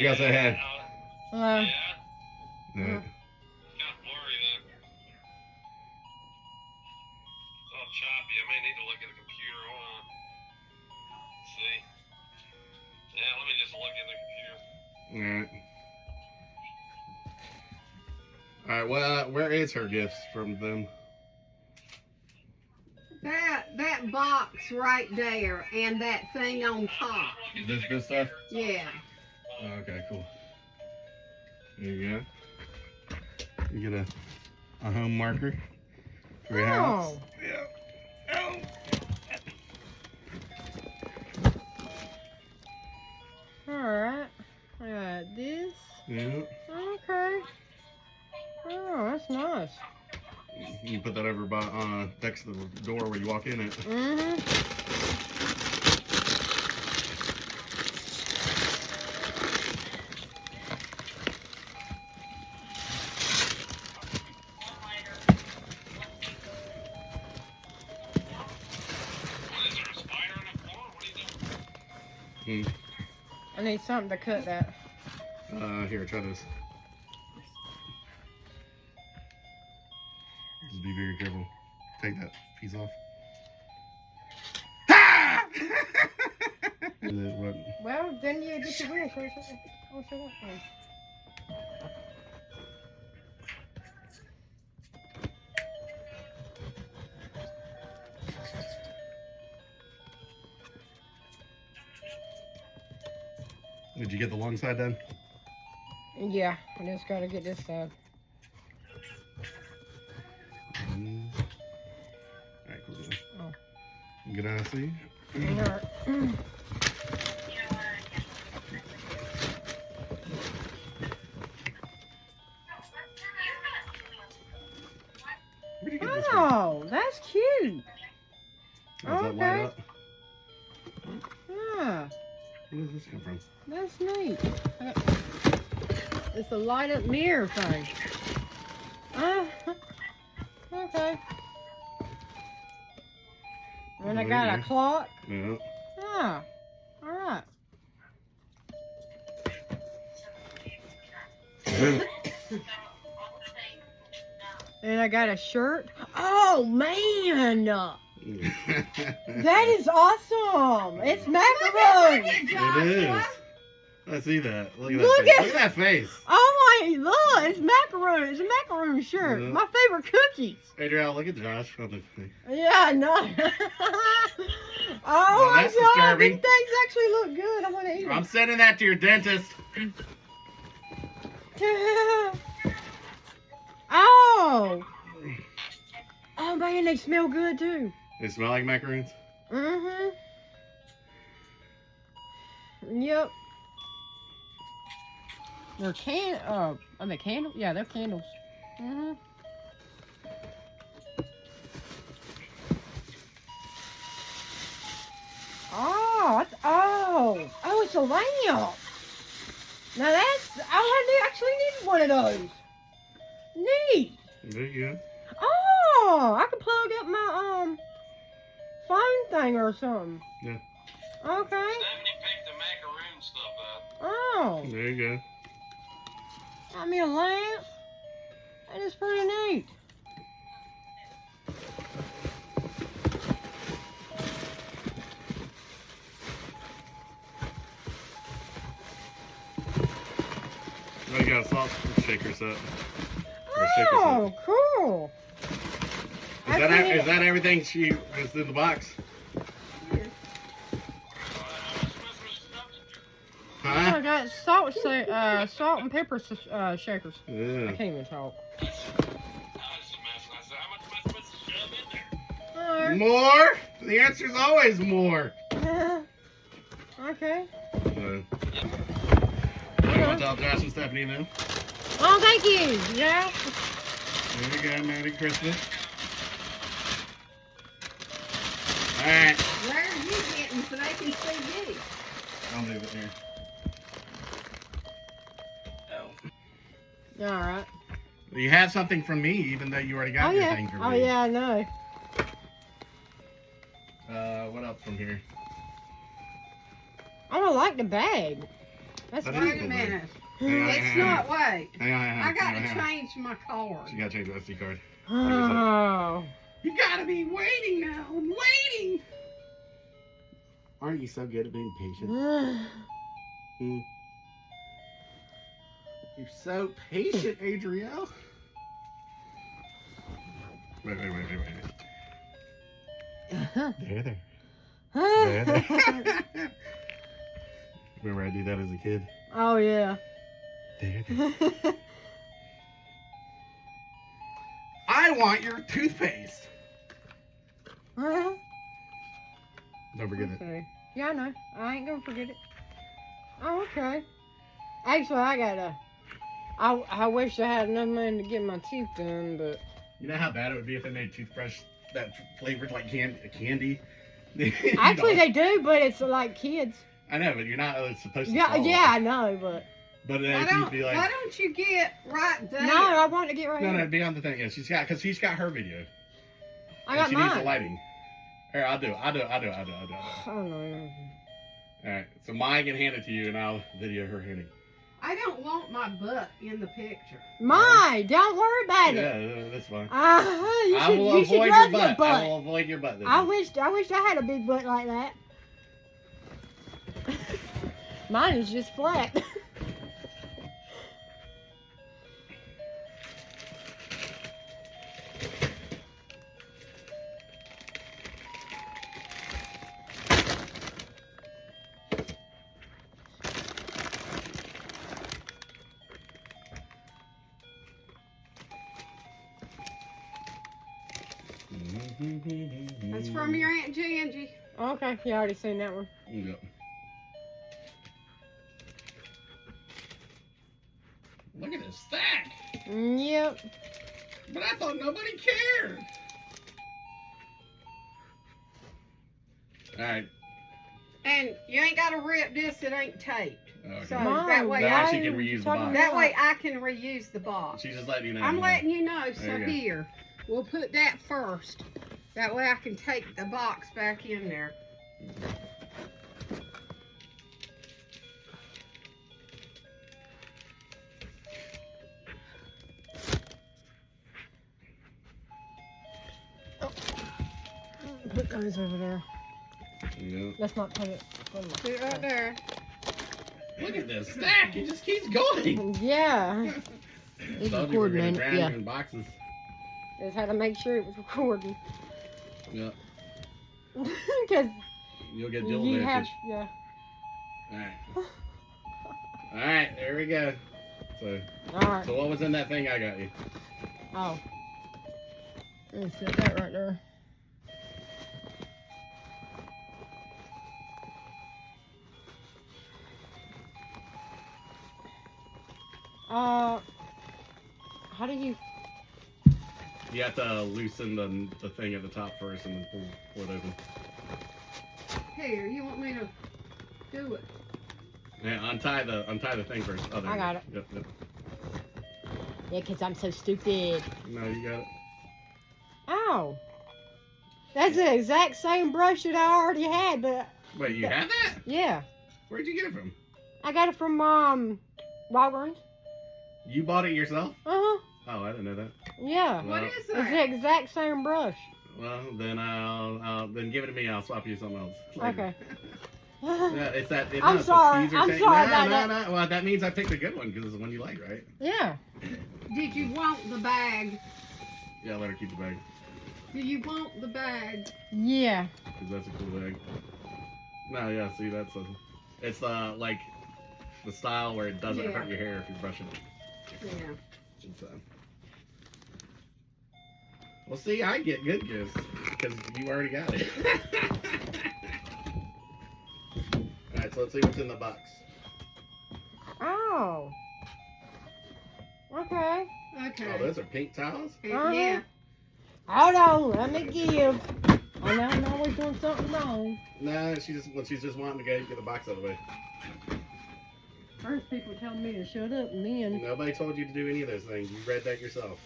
Adriel, say hey. Hello. Yeah. Mm. Kind of blurry though. It's all choppy. I may need to look at the computer. Hold on. See? Yeah, let me just look at the computer. Alright. Alright, well, where is her gifts from them? That box right there and that thing on top. This good stuff? Yeah. Oh, okay, cool. There you go. You get a home marker for your house. Yeah. Oh. Alright. I got this. Yeah. Okay. Oh, that's nice. You can put that over by next to the door where you walk in it. Mm-hmm. I need something to cut that. Here, try this. Just be very careful. Take that piece off. Ha! Well, then you get your wrist. Oh, shut up then. Did you get the long side done? Yeah, I just gotta get this side. Alright, cool. Oh. Good eye, see? Alright. Where'd you get this from? Oh, that's cute. Does that light up? Yeah, Where does this come from? that's neat. It's a light up mirror thing. Okay. And I got a clock. Yeah. Ah, alright. And I got a shirt. Oh, man. That is awesome. It's macaroon. It is. I see that. Look at that Look face. at- Look at that face. Oh, my, look. It's macaroon. It's a macaroon shirt. Yeah. My favorite cookies. Adriel, look at Josh on the thing. Yeah, I know. Oh, Well, my that's God. disturbing. These things actually look good. I want to eat them. I'm sending that to your dentist. Oh. Oh, man, they smell good, too. They smell like macaroons? Mm-hmm. Yep. They're are they candles? Yeah, they're candles. Mm-hmm. Oh, it's a lamp. Now that's, I actually need one of those. Neat. There you go. Oh, I could plug up my, phone thing or something. Yeah. Okay. Stephanie picked the macaroon stuff up. Oh, There you go. got me a lamp. That is pretty neat. Oh, you got a salt shaker set. Oh, cool. Is that everything is in the box? Huh? I got salt and pepper shakers. I Yeah. can't even talk. More? The answer's always more. Okay. You want to tell Josh and Stephanie now? Oh, thank you. Yeah. There you go. Merry Christmas. Alright. Where are you getting so they can see you? I'll leave it here. All right. You have something from me, even though you already got your thing from me. Oh, yeah, I know. What else from here? I don't like the bag. That's That is Wait a cool, minute. Hang on, It's hang on, not, wait. Hang on, hang on. I got hang on, to hang on. change my card. She gotta change the SD card. Oh. You gotta be waiting now. I'm waiting. Aren't you so good at being patient? Hmm. You're so patient, Adriel. Wait. There. There. Remember I did that as a kid? Oh yeah. There. I want your toothpaste. Don't forget it. Okay. Yeah, I know. I ain't gonna forget it. Oh, okay. Actually, I gotta. I wish I had enough money to get my teeth done, but. You know how bad it would be if they made toothbrush that flavored like candy? Actually, they do, but it's like kids. I know, but you're not supposed to. Yeah, swallow yeah, it. I know, but. But Why if you'd be like, don't you get right there? No, I want to get right no, here. be on the thing. Yeah, because she's got her video. I And got she needs the mine. lighting. Here, I'll do it. Oh no. All right, so Maya can hand it to you, and I'll video her handing. I don't want my butt in the picture. Mine. Don't worry about it. Yeah, that's fine. You should love your butt. I will avoid your butt. Then. I wish I had a big butt like that. Mine is just flat. That's from your Aunt Gingy. Okay, you already seen that one. Yeah. Look at this stack. Yep. But I thought nobody cared. All right. And you ain't got to rip this, it ain't taped. Okay. So Mom, that way, Now why she are can you reuse the talking box. that way I can reuse the box. She's just letting you know. I'm letting you know, so There you go. here. We'll put that first. That way I can take the box back in there. Put those over there. Yeah. Let's not put it. Put it right there. Look at this stack. It just keeps going. Yeah. It's Told you we're recording, gonna drown yeah. you in boxes. Just had to make sure it was recording. Yeah. Because You'll get Jill you have, advantage. yeah. All right. All right. There we go. So, Alright. so what was in that thing I got you? Oh. Let's set that right there. How do you? You have to loosen the thing at the top first and then pull it open. Here, you want me to do it? Yeah, untie the thing first. Oh, there I you got go. it. Yep. Yeah, because I'm so stupid. No, you got it. Ow. That's the exact same brush that I already had, but Wait, you had that? yeah. Where'd you get it from? I got it from Walgreens. You bought it yourself? Uh-huh. Oh, I didn't know that. Yeah. What is It's that? the exact same brush. Well, then I'll then give it to me. I'll swap you something else. later. Okay. Yeah, it's that. It's I'm not sorry. The I'm teaser sorry no, about no, that. No. Well, that means I picked a good one because it's the one you like, right? Yeah. Did you want the bag? Yeah, let her keep the bag Do you want the bag? Yeah. because that's a cool bag. No, yeah. See, it's like the style where it doesn't Yeah. hurt your hair if you're brushing it. Yeah. It's, well, see, I get good gifts because you already got it. All right, so let's see what's in the box. Oh. Okay. Okay. Oh, those are pink towels. Yeah. Hold on. Let me give. I know I'm always doing something wrong. No, she's just wanting to go get the box out of the way. First, people telling me to shut up, and then. Nobody told you to do any of those things. You read that yourself.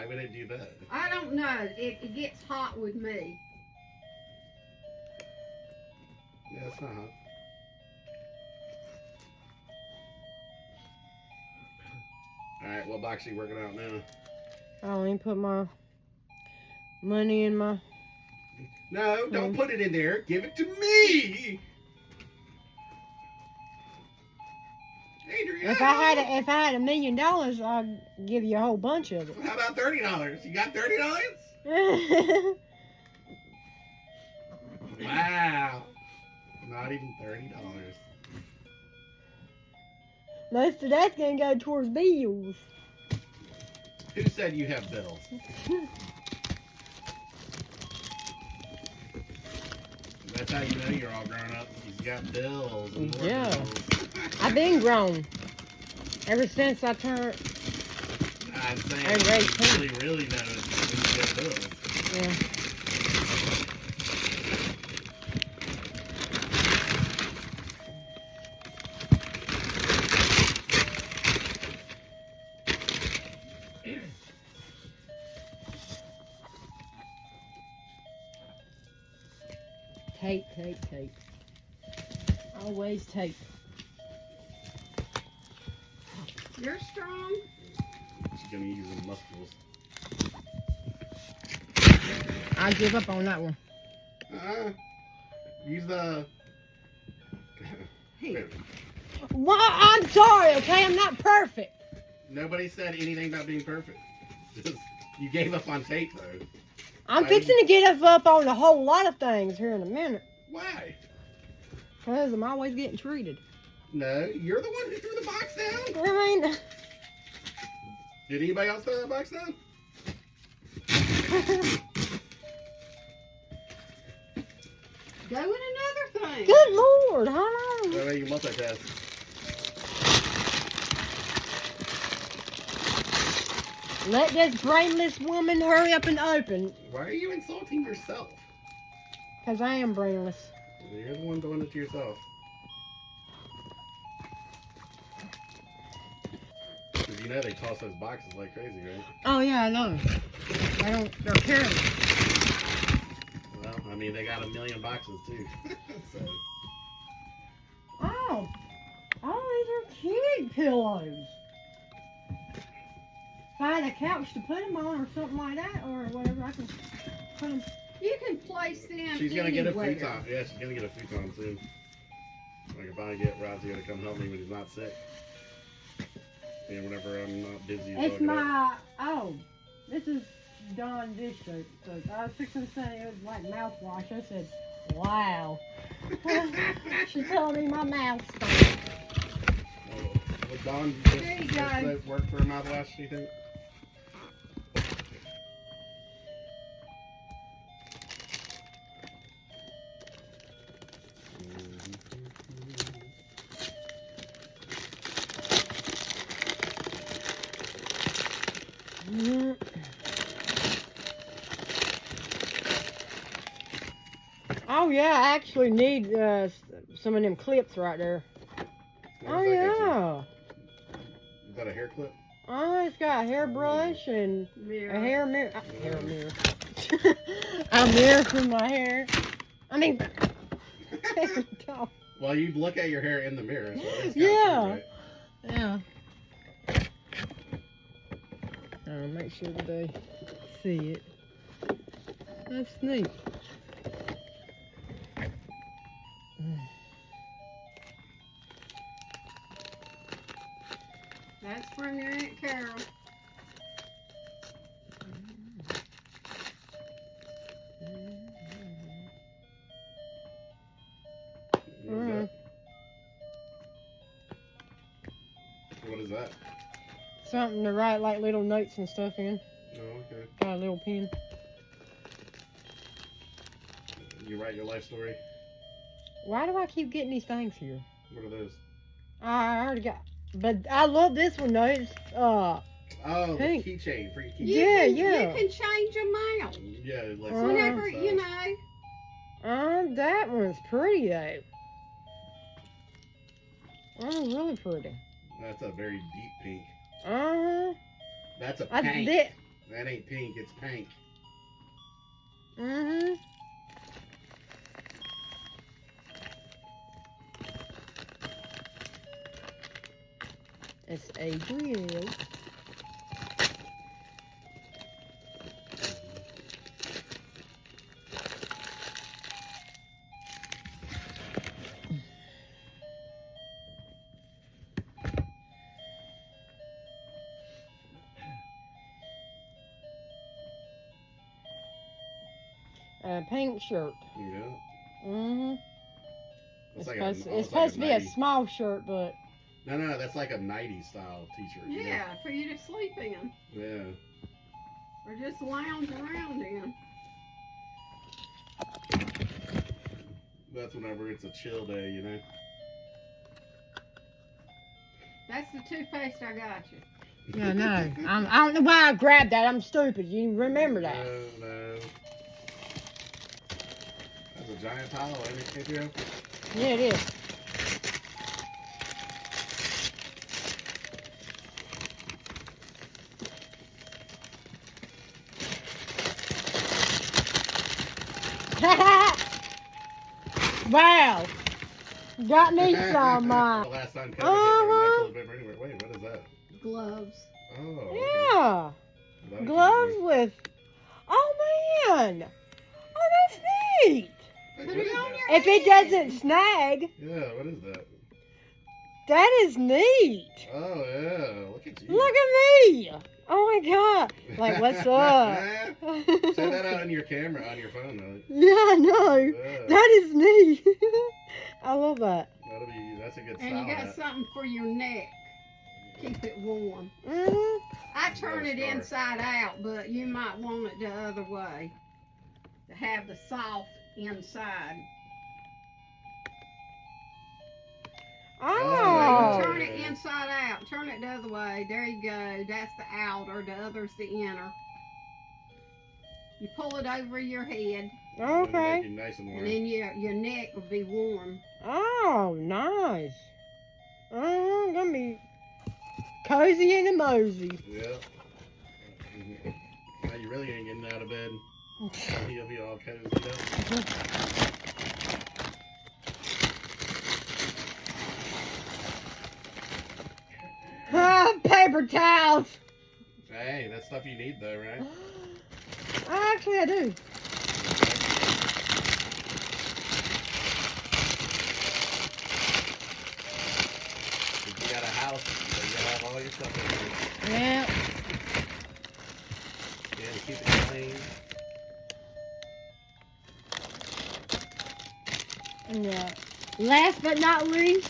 Why would it do that? I don't know. It gets hot with me. Yeah, it's not hot. Alright, what box are you working out now? I only put my money in my. No, don't put it in there. Give it to me. Adrian. If I had $1 million, I'd give you a whole bunch of How about $30? You got $30? it. Wow. Not even $30. Most of that's gonna go towards bills. Who said you have bills? That's how you know you're all grown up. You've got bills and more Yeah. bills. I've been grown. Ever since I turned. I'm saying I'm you raised really know it when you get bills. Yeah. Tape. Always tape. You're strong. She's gonna use them muscles. I give up on that one. Use the. Here. Well, I'm sorry, okay? I'm not perfect. Nobody said anything about being perfect. Just you gave up on tape though. I'm Why fixing to get up on a whole lot of things here in a minute. Why? Because I'm always getting treated. No, you're the one who threw the box down. I mean, Did anybody else throw the box down? Go in another thing. good Lord, hold No on. way you multitask. Let this brainless woman hurry up and open. Why are you insulting yourself? Because I am brainless. You're the one doing it to yourself. Because you know they toss those boxes like crazy, right? Oh, yeah, I know. They're careless. Well, I mean, they got 1 million boxes too. So, Oh, these are kid pillows. Find a couch to put them on or something like that, or whatever. I can put them. You can place them she's gonna get a anywhere. futon. Yeah, she's gonna get a futon soon. I can finally get Rosie to come help me when he's not sick. And whenever I'm not busy. It's talking up. this is Dawn dish soap. I was fixing to say it was like mouthwash. I said, wow. She told me my mouth stunk. Would Dawn There you just go. work for a mouthwash, do you think? Mhm. Oh yeah, I actually need some of them clips right there. What Oh does that get you? yeah. Is that a hair clip? Oh, it's got a hairbrush and Mirror. a hair mirror. Hair mirror. A mirror for my hair. I mean, Well, you look at your hair in the mirror. So it's Yeah. right? yeah. Make sure that they see it. That's neat. That's from your Aunt Carol. What is that? What is that? Something to write like little notes and stuff in. Oh, okay. Got a little pen. You write your life story? Why do I keep getting these things here? What are those? I already got, but I love this one though. It's Oh, Pink. the keychain. For your keychain. Yeah, You yeah. can change them out. Yeah, like Whenever, stuff. you know. that one's pretty though. Oh, really pretty. That's a very deep pink. Uh-huh. That's a I pink. did. That ain't pink, it's pink. Mm-hmm. It's Adriel. Pink shirt. Yeah. Mm-hmm. It's It's supposed to be a 90s. small shirt, but No, that's like a 90s style t-shirt. you know? Yeah, for you to sleep in. Yeah. Or just lounge around in. That's whenever it's a chill day, you know? That's the toothpaste I got you. yeah, no. I don't know why I grabbed that. I'm stupid. You remember that? No. That's a giant pile, ain't it, Adriel? Yeah, it is. Wow. Got me some. The last time Kevin hit there was actually paper anywhere. Wait, what is that? Gloves. Oh. Yeah. Okay. Gloves with. Oh, man. Oh, that's neat. Hey, Put what it is on that? your If it doesn't snag, Yeah, what is that? that is neat. Oh, yeah. Look at you. Look at me. Oh, my God. Like, what's up? Say that out on your camera, on your phone, though. Yeah, I know. Yeah. That is neat. I love that. That's a good style. And you got hat. something for your neck. Keep it warm. Mm-hmm. I turn it scarf. inside out, but you might want it the other way. To have the soft inside. Oh. Turn it inside out. Turn it the other way. There you go. That's the outer. The other's the inner. You pull it over your head, Okay. Make it nice and warm. and then your neck will be warm. Oh, nice. Gonna be cozy and a mosey. Yeah. Now you really ain't getting out of bed. You'll be all cozied up. Paper towels. Hey, that's stuff you need though, right? Actually, I do. If you got a house, so you gotta have all your stuff in there. Yeah. Yeah, to keep it clean. Yeah. Last but not least.